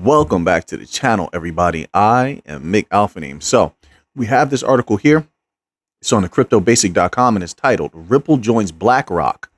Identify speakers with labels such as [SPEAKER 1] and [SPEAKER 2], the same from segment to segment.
[SPEAKER 1] Welcome back to the channel, everybody. I am Mick Alphaname. So we have this article here. It's on the cryptobasic.com and it's titled Ripple joins BlackRock,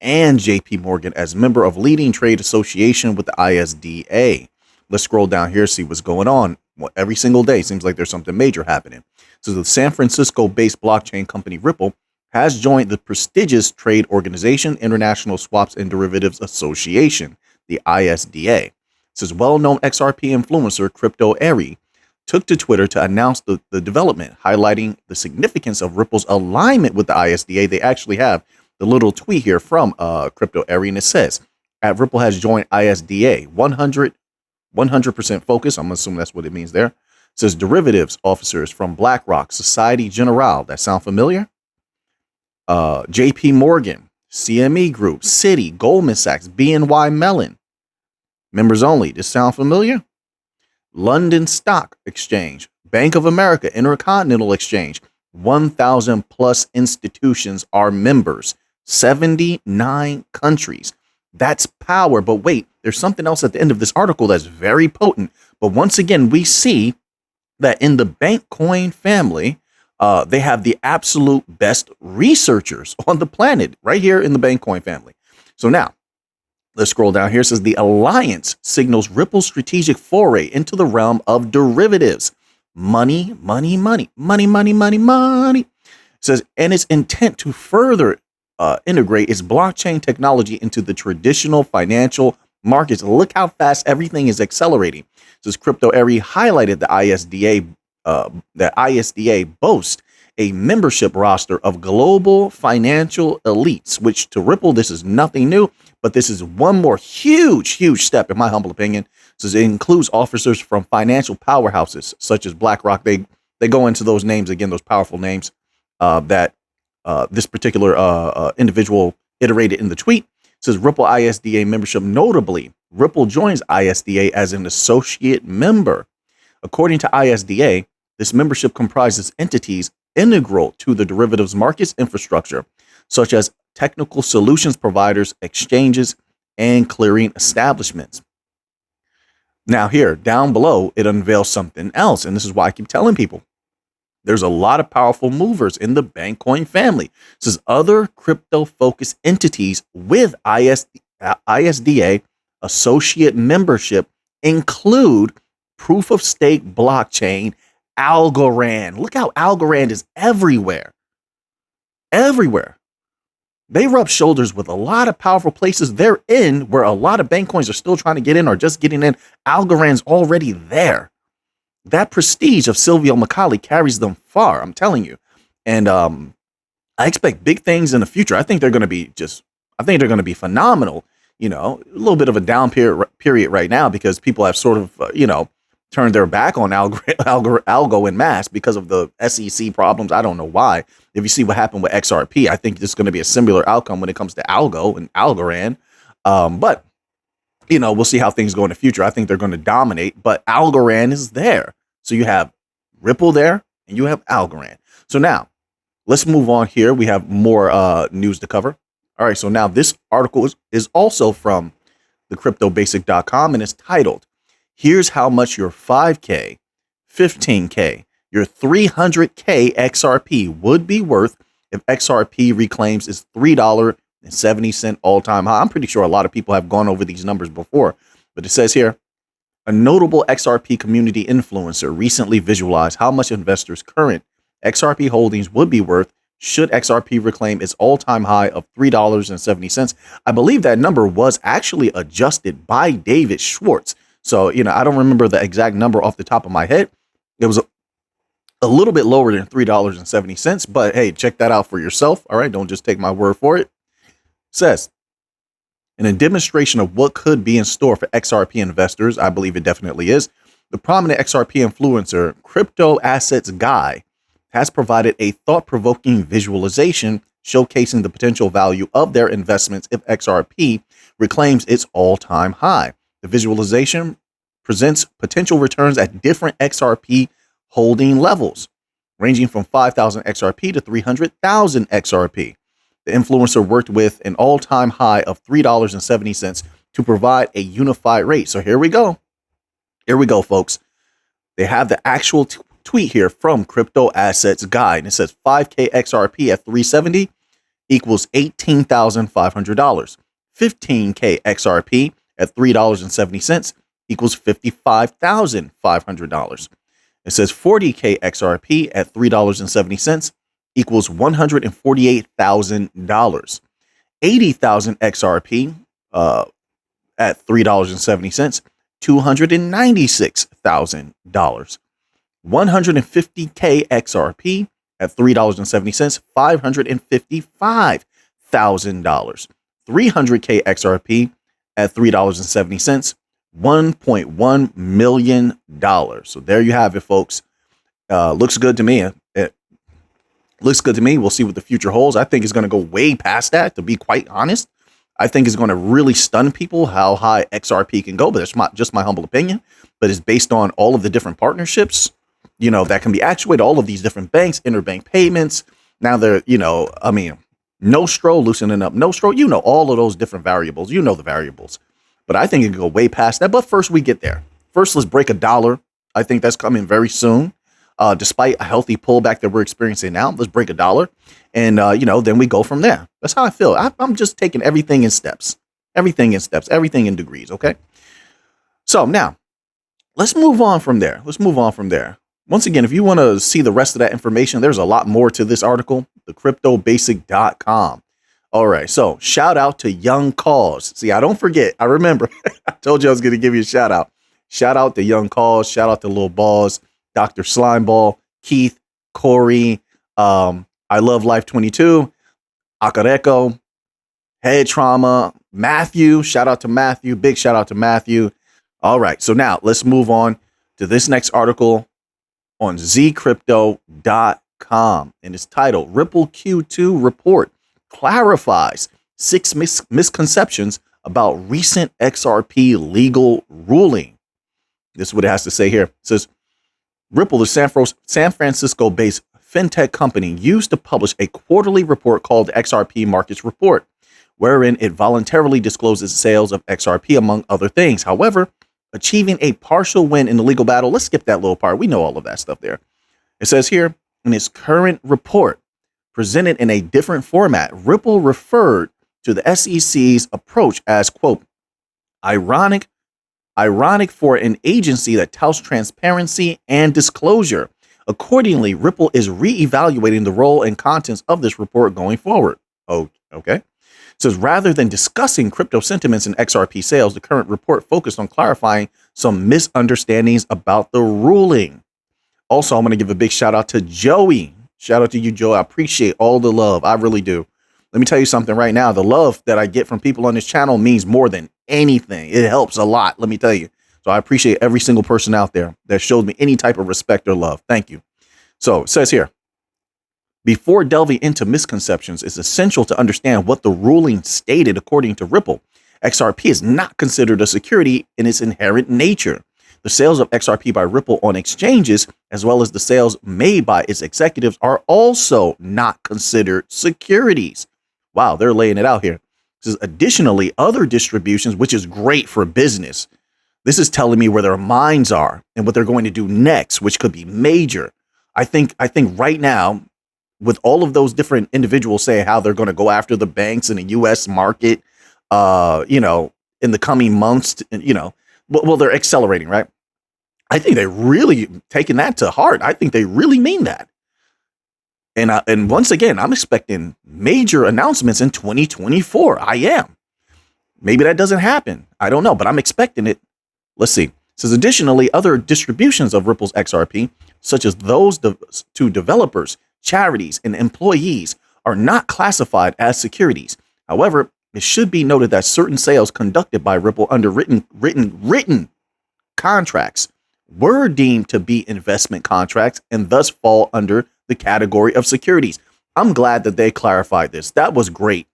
[SPEAKER 1] and JP Morgan as member of leading trade association with the ISDA. Let's scroll down here, see what's going on. Well, every single day seems like there's something major happening. So the San Francisco-based blockchain company Ripple has joined the prestigious trade organization International Swaps and Derivatives Association, the ISDA. It says well-known XRP influencer Crypto Eri took to Twitter to announce the development, highlighting the significance of Ripple's alignment with the ISDA. They actually have the little tweet here from Crypto Eri, and it says, at Ripple has joined ISDA, 100% focus. I'm assuming that's what it means there. It says derivatives officers from BlackRock, Societe Generale. That sound familiar? JP Morgan, CME Group, Citi, Goldman Sachs, BNY Mellon. Members only. This sound familiar? London Stock Exchange, Bank of America, Intercontinental Exchange. 1,000 plus institutions are members. 79 countries. That's power. But wait, there's something else at the end of this article that's very potent. But once again, we see that in the Bankcoin family, they have the absolute best researchers on the planet right here in the Bankcoin family. So now, let's scroll down here. It says the alliance signals Ripple's strategic foray into the realm of derivatives. Money. It says, and its intent to further integrate its blockchain technology into the traditional financial markets. Look how fast everything is accelerating. It says Crypto Eri highlighted the ISDA boasts a membership roster of global financial elites, which to Ripple, this is nothing new, but this is one more huge step, in my humble opinion. So it includes officers from financial powerhouses such as BlackRock. They go into those names again, those powerful names that this particular individual iterated in the tweet. It says Ripple ISDA membership. Notably, Ripple joins ISDA as an associate member. According to ISDA, this membership comprises entities integral to the derivatives markets infrastructure, such as technical solutions providers, exchanges, and clearing establishments. Now here, down below, it unveils something else. And this is why I keep telling people, there's a lot of powerful movers in the Bankcoin family. It says other crypto-focused entities with ISDA associate membership include proof-of-stake blockchain Algorand. Look how Algorand is everywhere. Everywhere. They rub shoulders with a lot of powerful places they're in where a lot of bank coins are still trying to get in or just getting in. Algorand's already there. That prestige of Silvio Micali carries them far, I'm telling you. And I expect big things in the future. I think they're going to be phenomenal. You know, a little bit of a down period right now because people have sort of, turned their back on algo en masse because of the SEC problems. I don't know why. If you see what happened with XRP, I think it's going to be a similar outcome when it comes to algo and Algorand. But, we'll see how things go in the future. I think they're going to dominate, but Algorand is there. So you have Ripple there and you have Algorand. So now let's move on here. We have more news to cover. All right. So now this article is also from the cryptobasic.com and it's titled, here's how much your 5K, 15K, your 300K XRP would be worth if XRP reclaims its $3.70 all-time high. I'm pretty sure a lot of people have gone over these numbers before, but it says here, a notable XRP community influencer recently visualized how much investors' current XRP holdings would be worth should XRP reclaim its all-time high of $3.70. I believe that number was actually adjusted by David Schwartz. So, I don't remember the exact number off the top of my head. It was a little bit lower than $3.70, but hey, check that out for yourself. All right. Don't just take my word for it. It says, in a demonstration of what could be in store for XRP investors, I believe it definitely is, the prominent XRP influencer, Crypto Assets Guy, has provided a thought-provoking visualization showcasing the potential value of their investments if XRP reclaims its all-time high. The visualization presents potential returns at different XRP holding levels, ranging from 5,000 XRP to 300,000 XRP. The influencer worked with an all-time high of $3.70 to provide a unified rate. So here we go. Here we go, folks. They have the actual tweet here from Crypto Assets Guide. And it says 5K XRP at 370 equals $18,500. 15K XRP at $3.70 equals $55,500. It says 40K XRP at $3.70 equals $148,000. 80,000 XRP at $3.70, $296,000. 150K XRP at $3.70, $555,000. 300K XRP at $3.70, $1.1 million. So there you have it, folks. Looks good to me. It looks good to me. We'll see what the future holds. I think it's going to go way past that, to be quite honest. I think it's going to really stun people how high XRP can go, but it's just my humble opinion. But it's based on all of the different partnerships, that can be actuated, all of these different banks, interbank payments. Now they're, Nostro, loosening up Nostro, all of those different variables, the variables. But I think it can go way past that. But first we get there. First, let's break $1. I think that's coming very soon. Despite a healthy pullback that we're experiencing now, let's break $1. And, then we go from there. That's how I feel. I'm just taking everything in steps, everything in degrees. Okay. So now let's move on from there. Once again, if you want to see the rest of that information, there's a lot more to this article, thecryptobasic.com. All right. So shout out to Young Cause. See, I don't forget. I remember I told you I was going to give you a shout out. Shout out to Young Cause. Shout out to Lil Balls, Dr. Slimeball, Keith, Corey, I Love Life 22, Akareko, Head Trauma, Matthew. Shout out to Matthew. Big shout out to Matthew. All right. So now let's move on to this next article on zcrypto.com. And it's titled Ripple Q2 Report Clarifies 6 Misconceptions About Recent XRP Legal Ruling. This is what it has to say here. It says, Ripple, the San Francisco-based fintech company, used to publish a quarterly report called XRP Markets Report, wherein it voluntarily discloses sales of XRP, among other things. However, achieving a partial win in the legal battle, let's skip that little part. We know all of that stuff there. It says here, in its current report, presented in a different format, Ripple referred to the SEC's approach as, quote, ironic for an agency that touts transparency and disclosure. Accordingly, Ripple is reevaluating the role and contents of this report going forward. Oh, okay. It says, rather than discussing crypto sentiments and XRP sales, the current report focused on clarifying some misunderstandings about the ruling. Also, I'm going to give a big shout out to Joey. Shout out to you, Joe. I appreciate all the love. I really do. Let me tell you something right now. The love that I get from people on this channel means more than anything. It helps a lot, let me tell you. So I appreciate every single person out there that showed me any type of respect or love. Thank you. So it says here, before delving into misconceptions, it's essential to understand what the ruling stated. According to Ripple, XRP is not considered a security in its inherent nature. The sales of XRP by Ripple on exchanges, as well as the sales made by its executives, are also not considered securities. Wow, they're laying it out here. It says, additionally, other distributions, which is great for business. This is telling me where their minds are and what they're going to do next, which could be major. I think right now, with all of those different individuals saying how they're going to go after the banks in the U.S. market, in the coming months, well, they're accelerating, right? I think they're really taking that to heart. I think they really mean that. And once again, I'm expecting major announcements in 2024. I am. Maybe that doesn't happen. I don't know, but I'm expecting it. Let's see. It says, additionally, other distributions of Ripple's XRP, such as those to developers, charities, and employees, are not classified as securities. However, it should be noted that certain sales conducted by Ripple under written contracts were deemed to be investment contracts and thus fall under the category of securities. I'm glad that they clarified this. That was great.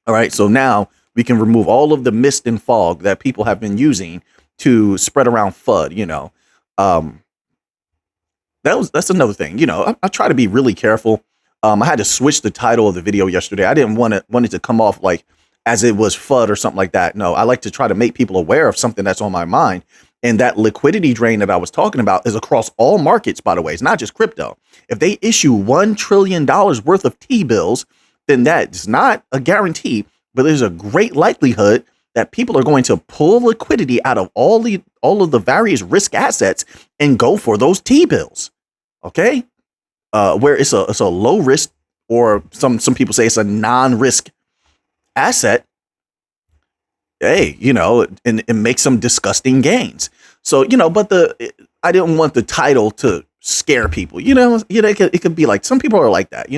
[SPEAKER 1] All right. So now we can remove all of the mist and fog that people have been using to spread around FUD. That's another thing. I try to be really careful. I had to switch the title of the video yesterday. I didn't want it to come off like as it was FUD or something like that. No, I like to try to make people aware of something that's on my mind. And that liquidity drain that I was talking about is across all markets, by the way. It's not just crypto. If they issue $1 trillion worth of T-bills, then that's not a guarantee, but there's a great likelihood that people are going to pull liquidity out of all of the various risk assets and go for those T-bills. Okay? Where it's a low risk, or some people say it's a non-risk asset. Hey, and make some disgusting gains. So, but I didn't want the title to scare people, it could be like, some people are like that,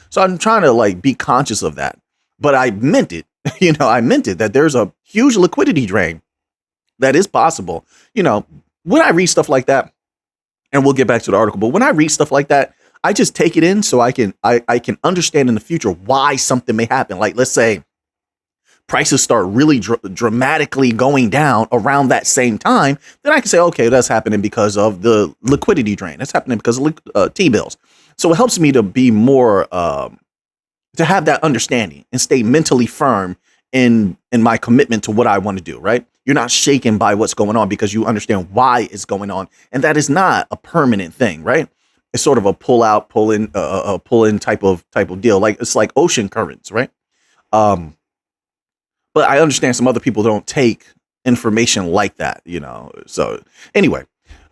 [SPEAKER 1] so I'm trying to like be conscious of that, but I meant it, I meant it, that there's a huge liquidity drain that is possible. When I read stuff like that, and we'll get back to the article, but when I read stuff like that, I just take it in so I can understand in the future why something may happen. Like, let's say prices start really dramatically going down around that same time, then I can say, okay, that's happening because of the liquidity drain. That's happening because of T-bills. So it helps me to be more, to have that understanding and stay mentally firm in my commitment to what I want to do, right? You're not shaken by what's going on because you understand why it's going on. And that is not a permanent thing, right? It's sort of a pull out, pull in type of deal. Like, it's like ocean currents, right? But I understand some other people don't take information like that, So anyway,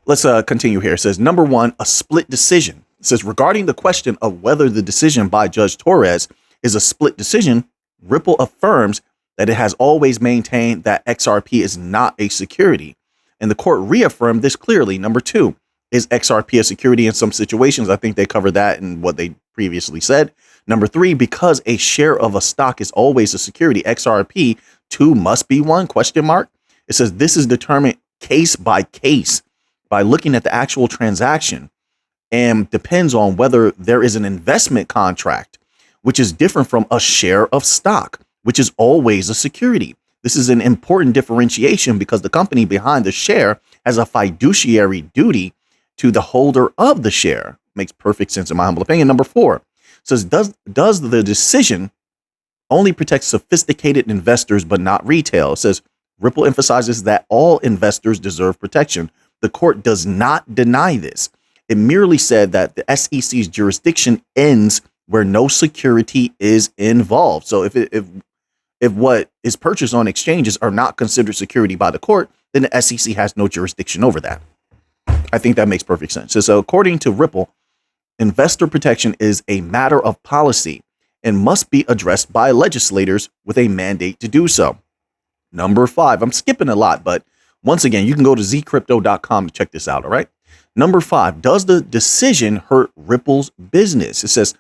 [SPEAKER 1] let's continue here. It says, number one, a split decision. It says, regarding the question of whether the decision by Judge Torres is a split decision, Ripple affirms that it has always maintained that XRP is not a security. And the court reaffirmed this clearly. Number two, is XRP a security in some situations? I think they covered that in what they previously said. Number three, because a share of a stock is always a security, XRP too must be one, question mark. It says this is determined case by case by looking at the actual transaction and depends on whether there is an investment contract, which is different from a share of stock, which is always a security. This is an important differentiation because the company behind the share has a fiduciary duty to the holder of the share. Makes perfect sense in my humble opinion. Number four says, does the decision only protect sophisticated investors but not retail? It says Ripple emphasizes that all investors deserve protection. The court does not deny this. It merely said that the SEC's jurisdiction ends where no security is involved. So if what is purchased on exchanges are not considered security by the court, then the SEC has no jurisdiction over that. I think that makes perfect sense. So according to Ripple, investor protection is a matter of policy and must be addressed by legislators with a mandate to do so. Number five, I'm skipping a lot, but once again, you can go to zcrypto.com to check this out. All right. Number five, does the decision hurt Ripple's business? It says,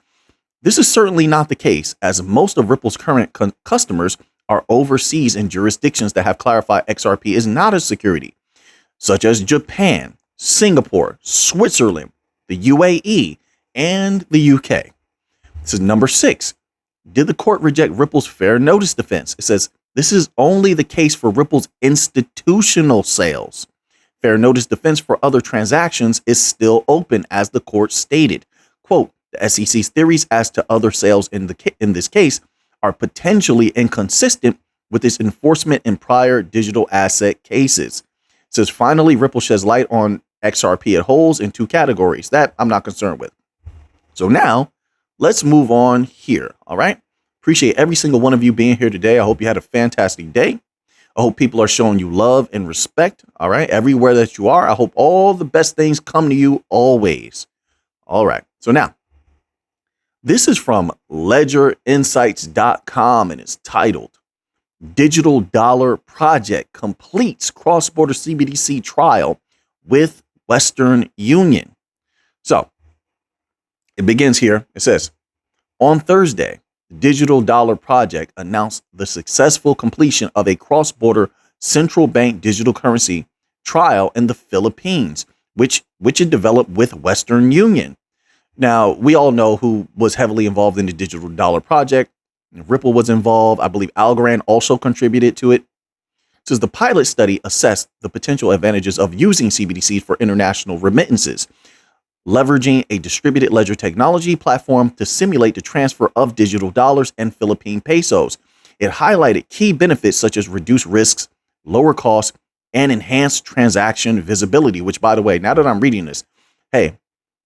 [SPEAKER 1] this is certainly not the case, as most of Ripple's current customers are overseas in jurisdictions that have clarified XRP is not a security, such as Japan, Singapore, Switzerland, the UAE, and the UK. This is number six. Did the court reject Ripple's fair notice defense? It says this is only the case for Ripple's institutional sales. Fair notice defense for other transactions is still open, as the court stated. Quote, the SEC's theories as to other sales in this case are potentially inconsistent with its enforcement in prior digital asset cases. It says finally, Ripple sheds light on XRP it holds in two categories that I'm not concerned with. So now let's move on here. All right. Appreciate every single one of you being here today. I hope you had a fantastic day. I hope people are showing you love and respect. All right. Everywhere that you are, I hope all the best things come to you always. All right. So now this is from ledgerinsights.com and it's titled Digital Dollar Project Completes Cross-Border CBDC Trial with Western Union. So it begins here. It says, on Thursday, the Digital Dollar Project announced the successful completion of a cross-border central bank digital currency trial in the Philippines, which it developed with Western Union. Now, we all know who was heavily involved in the Digital Dollar Project. Ripple was involved. I believe Algorand also contributed to it. It says the pilot study assessed the potential advantages of using CBDCs for international remittances, leveraging a distributed ledger technology platform to simulate the transfer of digital dollars and Philippine pesos. It highlighted key benefits such as reduced risks, lower costs, and enhanced transaction visibility, which, by the way, now that I'm reading this, hey,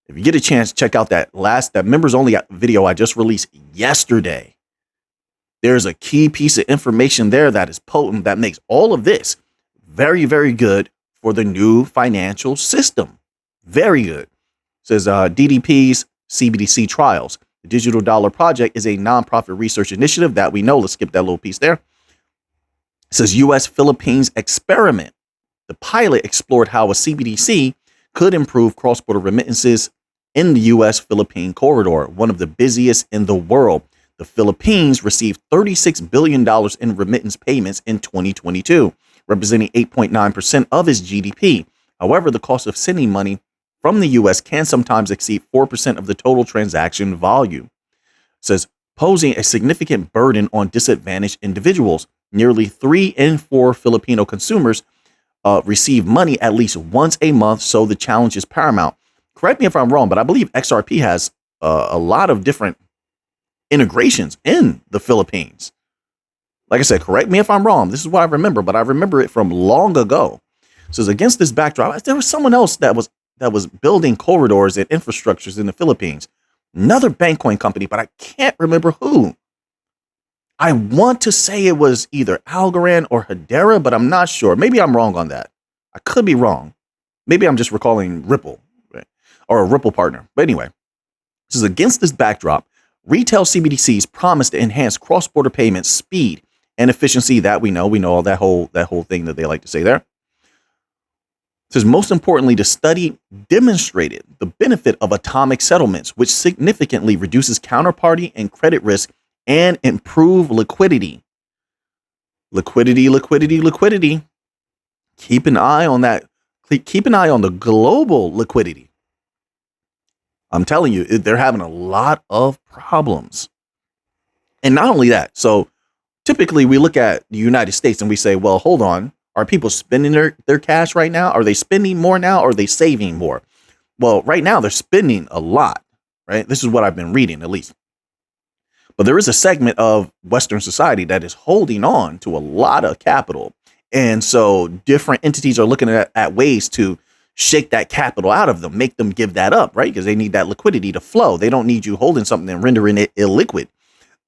[SPEAKER 1] if you get a chance, check out that members only video I just released yesterday. There's a key piece of information there that is potent, that makes all of this very, very good for the new financial system. Very good. It says DDP's CBDC trials. The Digital Dollar Project is a nonprofit research initiative that we know. Let's skip that little piece there. It says U.S.-Philippines experiment. The pilot explored how a CBDC could improve cross-border remittances in the U.S.-Philippine corridor, one of the busiest in the world. The Philippines received $36 billion in remittance payments in 2022, representing 8.9% of its GDP. However, the cost of sending money from the U.S. can sometimes exceed 4% of the total transaction volume. It says, posing a significant burden on disadvantaged individuals. Nearly 3 in 4 Filipino consumers receive money at least once a month, so the challenge is paramount. Correct me if I'm wrong, but I believe XRP has a lot of different integrations in the Philippines. Like I said, correct me if I'm wrong. This is what I remember, but I remember it from long ago. It says, against this backdrop, there was someone else that was building corridors and infrastructures in the Philippines. Another Bankcoin company, but I can't remember who. I want to say it was either Algorand or Hedera, but I'm not sure. Maybe I'm wrong on that. I could be wrong. Maybe I'm just recalling Ripple, right? Or a Ripple partner. But anyway, this is against this backdrop. Retail CBDCs promise to enhance cross-border payments, speed, and efficiency. That we know all that whole thing that they like to say there. It says, most importantly, the study demonstrated the benefit of atomic settlements, which significantly reduces counterparty and credit risk and improve liquidity. Liquidity. Keep an eye on that. Keep an eye on the global liquidity. I'm telling you, they're having a lot of problems. And not only that, so typically we look at the United States and we say, well, hold on. Are people spending their cash right now? Are they spending more now? Or are they saving more? Well, right now they're spending a lot, right? This is what I've been reading, at least. But there is a segment of Western society that is holding on to a lot of capital. And so different entities are looking at ways to shake that capital out of them, make them give that up, right? Because they need that liquidity to flow. They don't need you holding something and rendering it illiquid.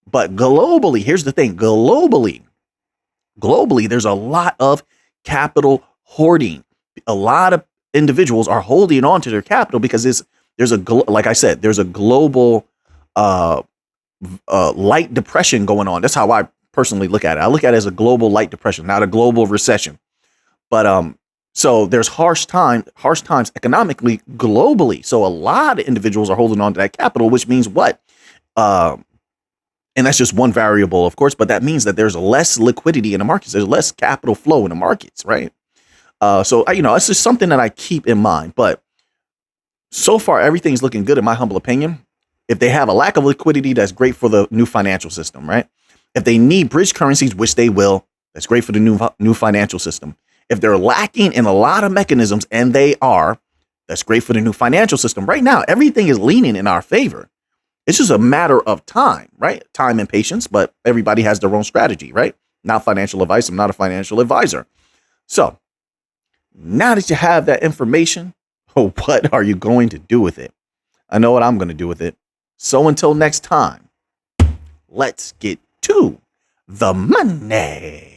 [SPEAKER 1] But globally, here's the thing. Globally, there's a lot of capital hoarding. A lot of individuals are holding on to their capital because like I said, there's a global light depression going on. That's how I personally look at it. I look at it as a global light depression, not a global recession. But so there's harsh times economically, globally. So a lot of individuals are holding on to that capital, which means what? And that's just one variable, of course, but that means that there's less liquidity in the markets. There's less capital flow in the markets, right? So it's just something that I keep in mind. But so far, everything's looking good, in my humble opinion. If they have a lack of liquidity, that's great for the new financial system, right? If they need bridge currencies, which they will, that's great for the new financial system. If they're lacking in a lot of mechanisms, and they are, that's great for the new financial system. Right now, everything is leaning in our favor. It's just a matter of time, right? Time and patience, but everybody has their own strategy, right? Not financial advice. I'm not a financial advisor. So now that you have that information, what are you going to do with it? I know what I'm going to do with it. So until next time, let's get to the money.